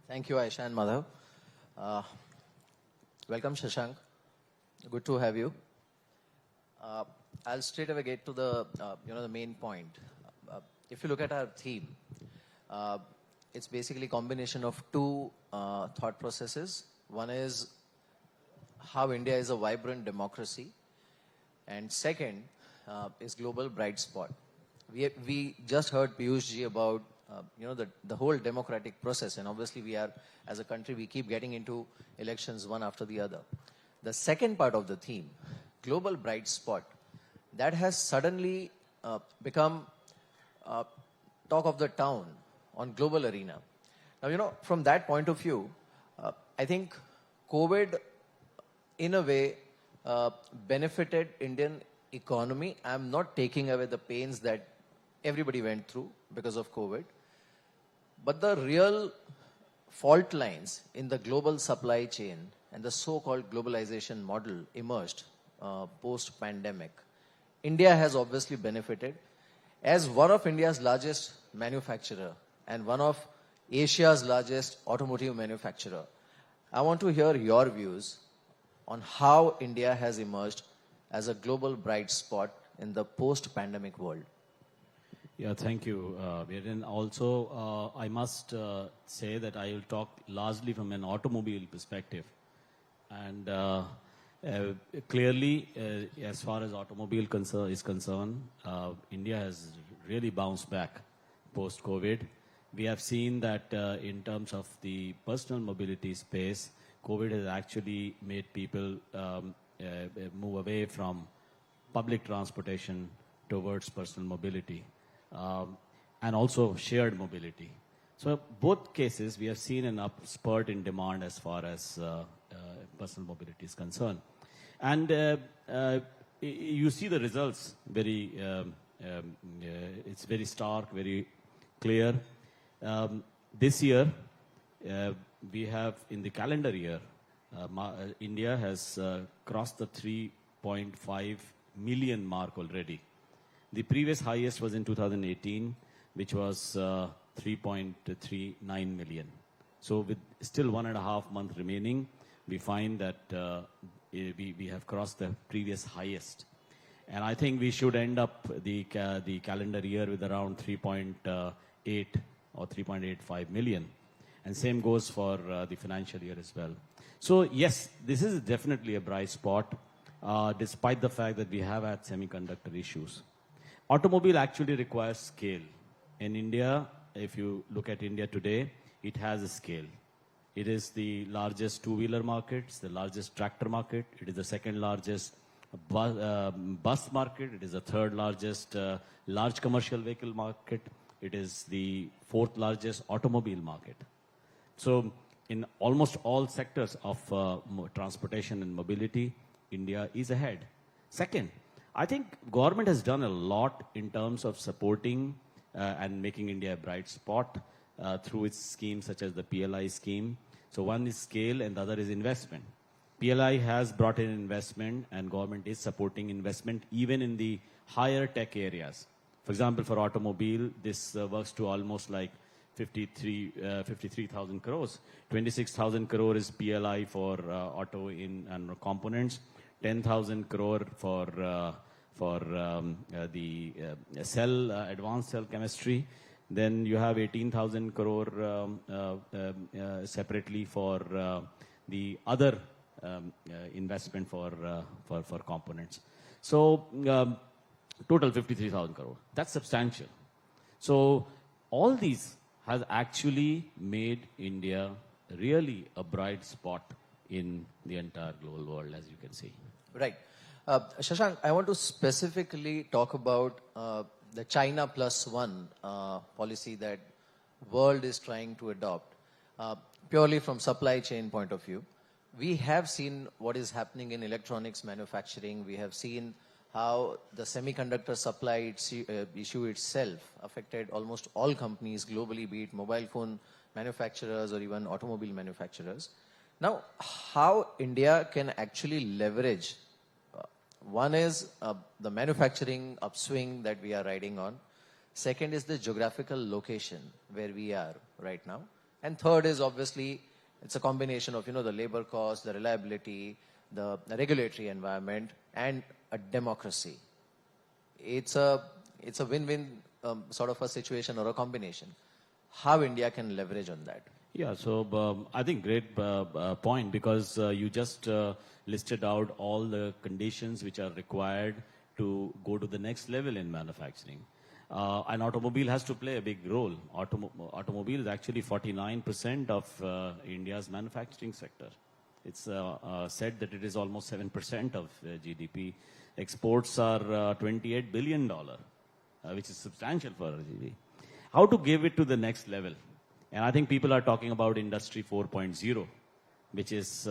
Thank you, Aisha and Madhav. Uh, Welcome, Shashank. Good to have you. I'll straight away get to the main point. If you look at our theme, uh, it's basically a combination of two thought processes. One is how India is a vibrant democracy, and second is global bright spot. We just heard Piyush ji about the whole democratic process, and obviously we are, as a country, we keep getting into elections one after the other. The second part of the theme, global bright spot, that has suddenly become talk of the town on global arena. Now, from that point of view, I think COVID, in a way, benefited Indian economy. I'm not taking away the pains that everybody went through because of COVID. But the real fault lines in the global supply chain and the so-called globalization model emerged post-pandemic. India has obviously benefited. As one of India's largest manufacturer and one of Asia's largest automotive manufacturer, I want to hear your views on how India has emerged as a global bright spot in the post-pandemic world. Yeah, thank you, Viren. Also, I must say that I will talk largely from an automobile perspective. And clearly, as far as automobile is concerned, India has really bounced back post-COVID. We have seen that in terms of the personal mobility space, COVID has actually made people move away from public transportation towards personal mobility. And also shared mobility. So both cases, we have seen an upspurt in demand as far as personal mobility is concerned. And you see the results very, it's very stark, very clear. This year, we have in the calendar year, India has crossed the 3.5 million mark already. The previous highest was in 2018, which was 3.39 million. So with still 1.5 months remaining, we find that we have crossed the previous highest. And I think we should end up the calendar year with around 3.8 or 3.85 million. And same goes for the financial year as well. So yes, this is definitely a bright spot, despite the fact that we have had semiconductor issues. Automobile actually requires scale. In India, if you look at India today, it has a scale. It is the largest two-wheeler market, it's the largest tractor market, it is the second largest bus market, it is the third largest large commercial vehicle market, it is the fourth largest automobile market. So in almost all sectors of transportation and mobility, India is ahead. Second, I think government has done a lot in terms of supporting and making India a bright spot through its schemes such as the PLI scheme. So one is scale and the other is investment. PLI has brought in investment and government is supporting investment even in the higher tech areas. For example, for automobile, this works to almost like 53,000 crores. 26,000 crore is PLI for auto and components. 10,000 crore for the cell, advanced cell chemistry. Then you have 18,000 crore separately for the other investment for components. So total 53,000 crore. That's substantial. So all these has actually made India really a bright spot in the entire global world, as you can see. Right. Shashank, I want to specifically talk about the China plus one policy that world is trying to adopt, purely from supply chain point of view. We have seen what is happening in electronics manufacturing. We have seen how the semiconductor supply issue itself affected almost all companies globally, be it mobile phone manufacturers or even automobile manufacturers. Now, how India can actually leverage, one is the manufacturing upswing that we are riding on. Second is the geographical location where we are right now. And third is obviously, it's a combination of, the labor cost, the reliability, the regulatory environment, and a democracy. It's a win-win sort of a situation or a combination. How India can leverage on that? Yeah, so I think great point, because you just listed out all the conditions which are required to go to the next level in manufacturing. An automobile has to play a big role. Automobile is actually 49% of India's manufacturing sector. It's said that it is almost 7% of GDP. Exports are $28 billion, which is substantial for GDP. How to give it to the next level? And I think people are talking about Industry 4.0, which is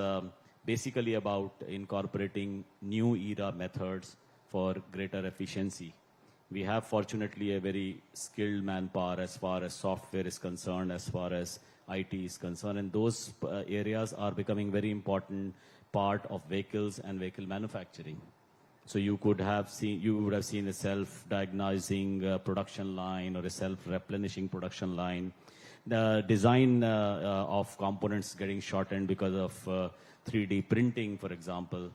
basically about incorporating new era methods for greater efficiency. We have fortunately a very skilled manpower as far as software is concerned, as far as IT is concerned, and those areas are becoming very important part of vehicles and vehicle manufacturing. So you would have seen a self-diagnosing production line or a self-replenishing production line. The design of components getting shortened because of 3D printing, for example.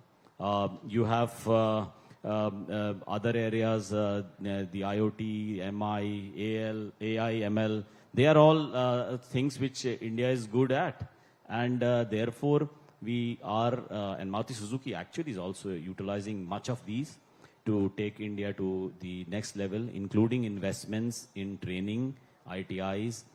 You have other areas, the IoT, MI, AL, AI, ML. They are all things which India is good at. And therefore, we are, and Maruti Suzuki actually is also utilizing much of these to take India to the next level, including investments in training, ITIs,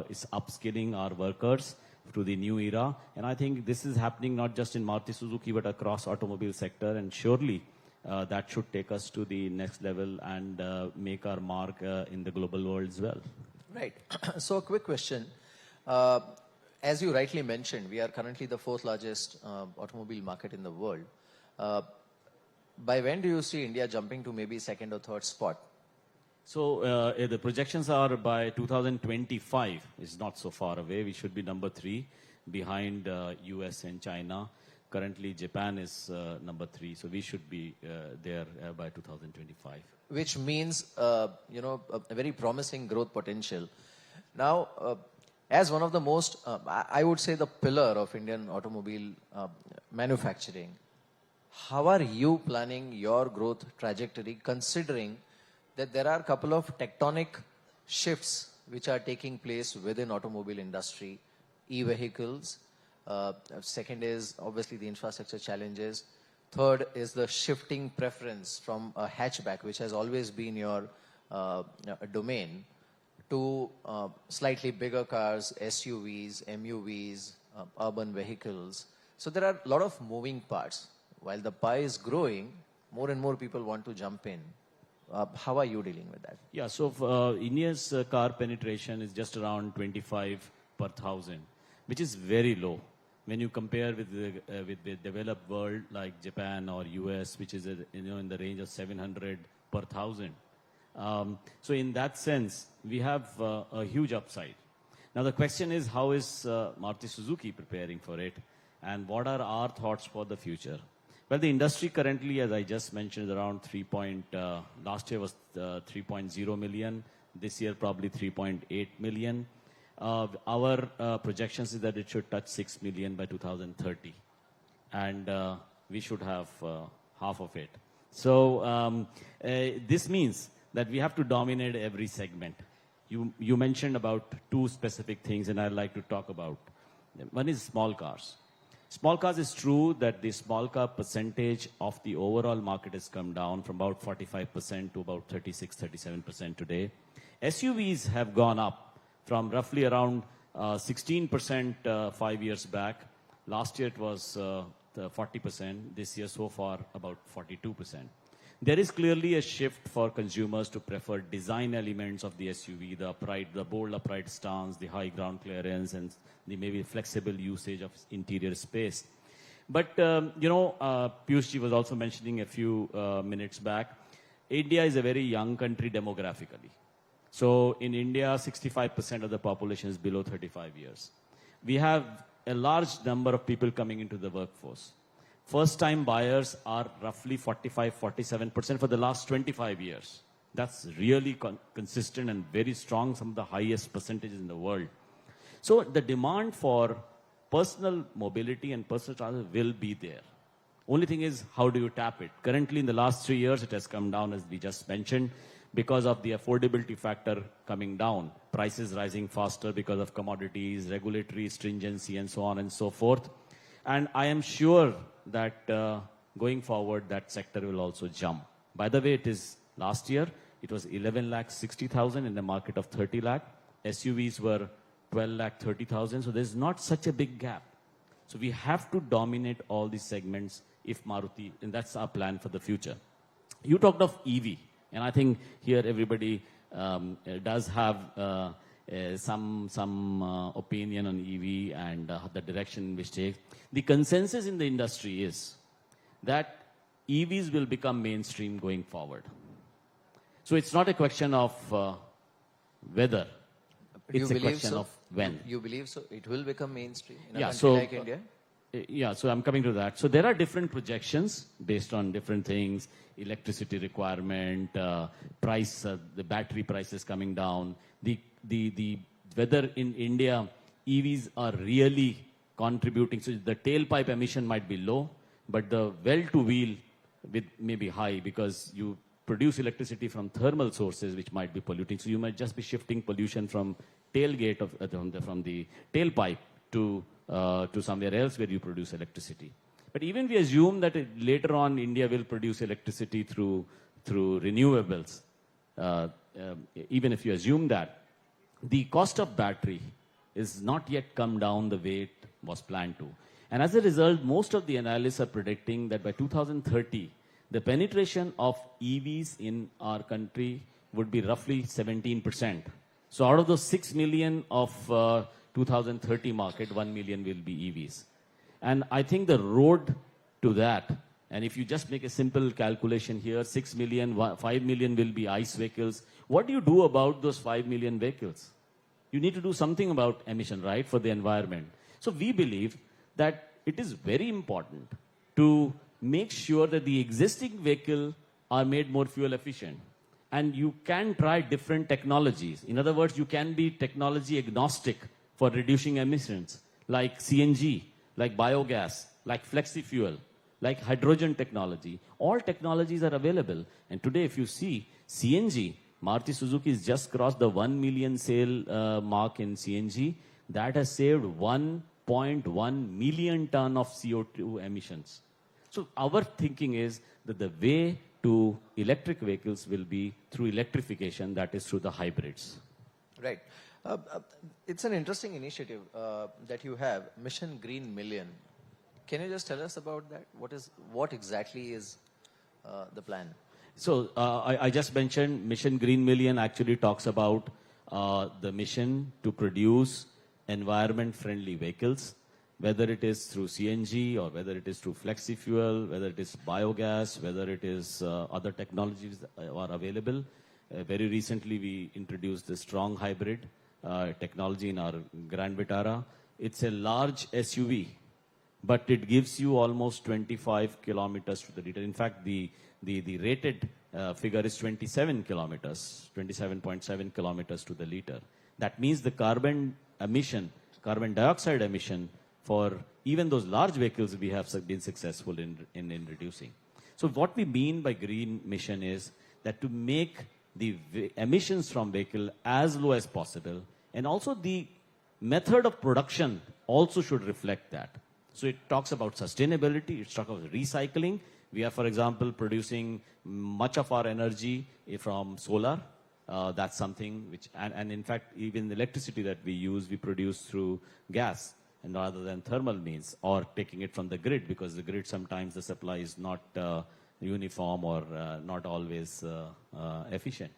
is upskilling our workers to the new era. And I think this is happening not just in Maruti Suzuki, but across automobile sector. And surely that should take us to the next level and make our mark in the global world as well. Right. So a quick question. As you rightly mentioned, we are currently the fourth largest automobile market in the world. By when do you see India jumping to maybe second or third spot? So the projections are by 2025. It's not so far away. We should be number 3 behind US and China. Currently, Japan is number 3. So we should be there by 2025. Which means, a very promising growth potential. Now, as one of the most, I would say the pillar of Indian automobile manufacturing, how are you planning your growth trajectory, considering that there are a couple of tectonic shifts which are taking place within automobile industry, e-vehicles, second is obviously the infrastructure challenges, third is the shifting preference from a hatchback, which has always been your domain, to slightly bigger cars, SUVs, MUVs, urban vehicles. So there are a lot of moving parts. While the pie is growing, more and more people want to jump in. How are you dealing with that? Yeah, so India's car penetration is just around 25 per thousand, which is very low when you compare with the developed world like Japan or US, which is in the range of 700 per thousand. So in that sense, we have a huge upside. Now the question is, how is Maruti Suzuki preparing for it, and what are our thoughts for the future? Well, the industry currently, as I just mentioned, is around last year was 3.0 million. This year probably 3.8 million. Our projections is that it should touch 6 million by 2030, and we should have half of it. So this means that we have to dominate every segment. You mentioned about 2 specific things, and I'd like to talk about. One is small cars. Small cars, is true that the small car percentage of the overall market has come down from about 45% to about 36-37% today. SUVs have gone up from roughly around 16% 5 years back. Last year it was 40%. This year so far about 42%. There is clearly a shift for consumers to prefer design elements of the SUV, the bold upright stance, the high ground clearance, and the maybe flexible usage of interior space. But, Piyush ji was also mentioning a few minutes back, India is a very young country demographically. So in India, 65% of the population is below 35 years. We have a large number of people coming into the workforce. First-time buyers are roughly 45-47% for the last 25 years. That's really consistent and very strong, some of the highest percentages in the world. So the demand for personal mobility and personal transit will be there. Only thing is, how do you tap it? Currently, in the last 3 years, it has come down, as we just mentioned, because of the affordability factor coming down, prices rising faster because of commodities, regulatory stringency, and so on and so forth. And I am sure that going forward, that sector will also jump. By the way, it is last year, it was 11 lakh 60,000 in the market of 30 lakh. SUVs were 12 lakh 30,000. So there's not such a big gap. So we have to dominate all these segments if Maruti, and that's our plan for the future. You talked of EV, and I think here everybody does have some opinion on EV and the direction in which take. The consensus in the industry is that EVs will become mainstream going forward. So it's not a question of whether, it's a question of when. You believe so? It will become mainstream in a Yeah, country so, like India? Yeah, so I'm coming to that. So there are different projections based on different things, electricity requirement, price, the battery prices coming down, the whether in India EVs are really contributing. So the tailpipe emission might be low, but the well-to-wheel may be high because you produce electricity from thermal sources which might be polluting. So you might just be shifting pollution from tailgate from the tailpipe to somewhere else where you produce electricity. But even we assume that later on India will produce electricity through renewables. Even if you assume that, the cost of battery is not yet come down the way it was planned to. And as a result, most of the analysts are predicting that by 2030, the penetration of EVs in our country would be roughly 17%. So out of those 6 million of 2030 market, 1 million will be EVs. And I think the road to that, and if you just make a simple calculation here, 6 million, 5 million will be ICE vehicles. What do you do about those 5 million vehicles? You need to do something about emission, right, for the environment. So we believe that it is very important to make sure that the existing vehicle are made more fuel efficient. And you can try different technologies. In other words, you can be technology agnostic for reducing emissions, like CNG, like biogas, like flexi-fuel, like hydrogen technology. All technologies are available. And today, if you see, CNG, Maruti Suzuki has just crossed the 1 million sale mark in CNG. That has saved 1.1 million ton of CO2 emissions. So our thinking is that the way to electric vehicles will be through electrification, that is through the hybrids. Right. It's an interesting initiative that you have, Mission Green Million. Can you just tell us about that? What exactly is the plan? So I just mentioned Mission Green Million actually talks about the mission to produce environment-friendly vehicles, whether it is through CNG or whether it is through flexi fuel, whether it is biogas, whether it is other technologies that are available. Very recently, we introduced the strong hybrid technology in our Grand Vitara. It's a large SUV, but it gives you almost 25 kilometers to the liter. In fact, the rated figure is 27 kilometers, 27.7 kilometers to the liter. That means the carbon dioxide emission for even those large vehicles we have been successful in reducing. So what we mean by green mission is that to make the emissions from vehicle as low as possible, and also the method of production also should reflect that. So it talks about sustainability, it talks about recycling. We are, for example, producing much of our energy from solar. That's something which, and in fact, even the electricity that we use, we produce through gas and rather than thermal means, or taking it from the grid, because the grid sometimes the supply is not uniform or not always efficient.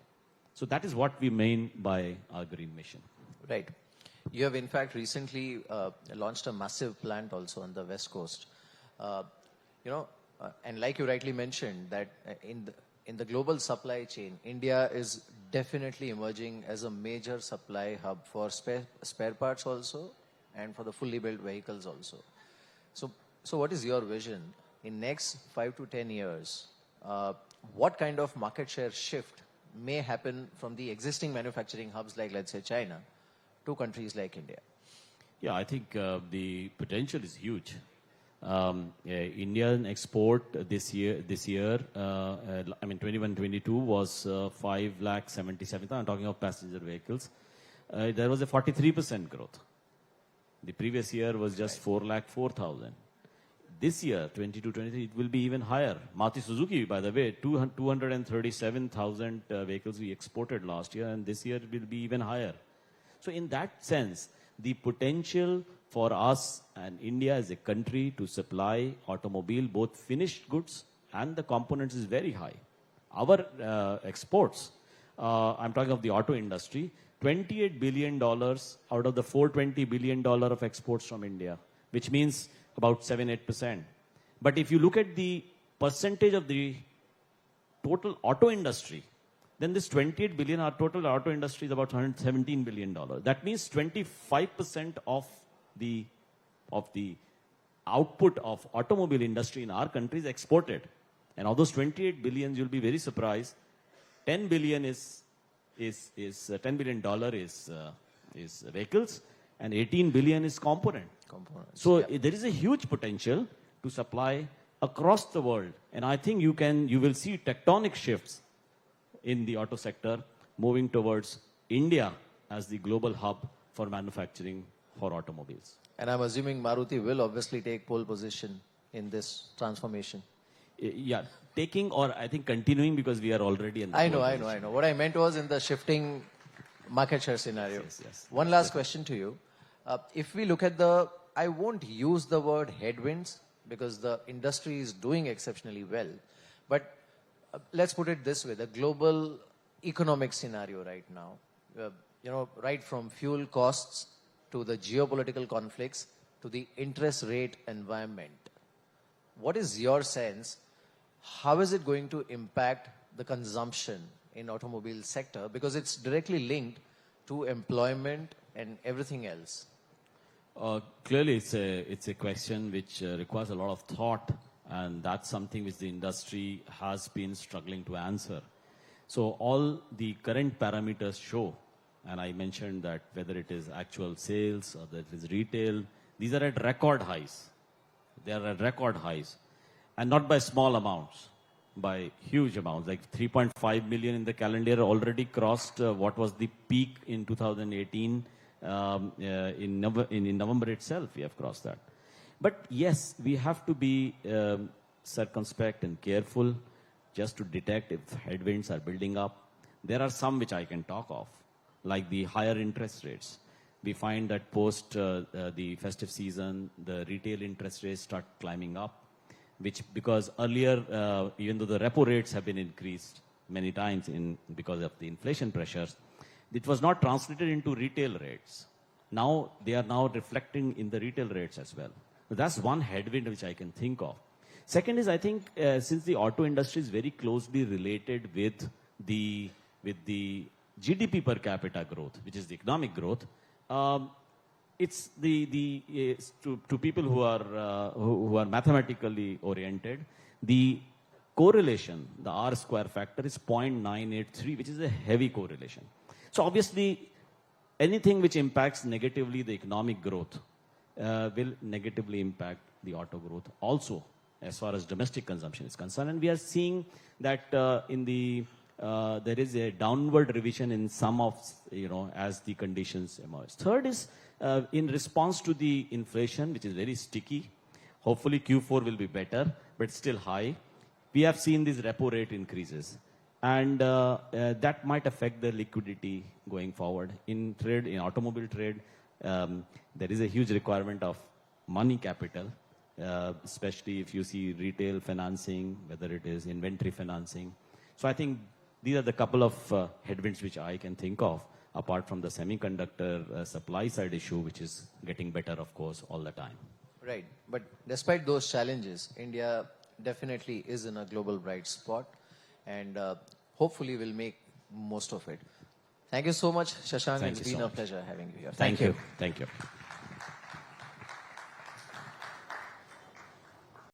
So that is what we mean by our green mission. Right. You have in fact recently launched a massive plant also on the West Coast. And like you rightly mentioned, that in the global supply chain, India is definitely emerging as a major supply hub for spare parts also, and for the fully built vehicles also. So what is your vision in next 5 to 10 years? What kind of market share shift may happen from the existing manufacturing hubs like, let's say, China to countries like India? Yeah, I think the potential is huge. Indian export this year, I mean 21-22 was 5,77,000. I'm talking of passenger vehicles. There was a 43% growth. The previous year was just 4,04,000. This year, 22-23, it will be even higher. Maruti Suzuki, by the way, 237,000 vehicles we exported last year, and this year it will be even higher. So in that sense, the potential for us and India as a country to supply automobile, both finished goods and the components, is very high. Our exports, I'm talking of the auto industry, $28 billion out of the $420 billion of exports from India, which means about 7-8%. But if you look at the percentage of the total auto industry, then this 28 billion, our total auto industry is about $117 billion. That means 25% of the output of automobile industry in our country is exported. And of those 28 billions, you'll be very surprised, $10 billion is $10 billion is vehicles, and 18 billion is components. So there is a huge potential to supply across the world. And I think you will see tectonic shifts in the auto sector moving towards India as the global hub for manufacturing for automobiles. And I'm assuming Maruti will obviously take pole position in this transformation. Yeah, taking or I think continuing, because we are already in the I know. What I meant was in the shifting market share scenario. Yes. One last question to you. If we look at I won't use the word headwinds because the industry is doing exceptionally well. But let's put it this way, the global economic scenario right now, right from fuel costs to the geopolitical conflicts to the interest rate environment. What is your sense? How is it going to impact the consumption in automobile sector? Because it's directly linked to employment and everything else. Clearly, it's a question which requires a lot of thought, and that's something which the industry has been struggling to answer. So all the current parameters show, and I mentioned that whether it is actual sales or that it is retail, these are at record highs. They are at record highs, and not by small amounts, by huge amounts. Like 3.5 million in the calendar year already crossed what was the peak in 2018. In November itself, we have crossed that. But yes, we have to be circumspect and careful just to detect if headwinds are building up. There are some which I can talk of, like the higher interest rates. We find that post the festive season, the retail interest rates start climbing up, because earlier, even though the repo rates have been increased many times because of the inflation pressures, it was not translated into retail rates. Now, they are now reflecting in the retail rates as well. So that's one headwind which I can think of. Second is, I think, since the auto industry is very closely related with the GDP per capita growth, which is the economic growth, it's to people who are mathematically oriented, the correlation, the R square factor is 0.983, which is a heavy correlation. So obviously, anything which impacts negatively the economic growth will negatively impact the auto growth also, as far as domestic consumption is concerned. And we are seeing that there is a downward revision in some of, as the conditions emerge. Third is in response to the inflation, which is very sticky. Hopefully Q4 will be better, but still high. We have seen these repo rate increases. And that might affect the liquidity going forward. In trade, in automobile trade, there is a huge requirement of money capital, especially if you see retail financing, whether it is inventory financing. So I think these are the couple of headwinds which I can think of, apart from the semiconductor supply side issue, which is getting better, of course, all the time. Right. But despite those challenges, India definitely is in a global bright spot. And hopefully we'll make most of it. Thank you so much, Shashank. It's been a pleasure having you here. Thank you. Thank you.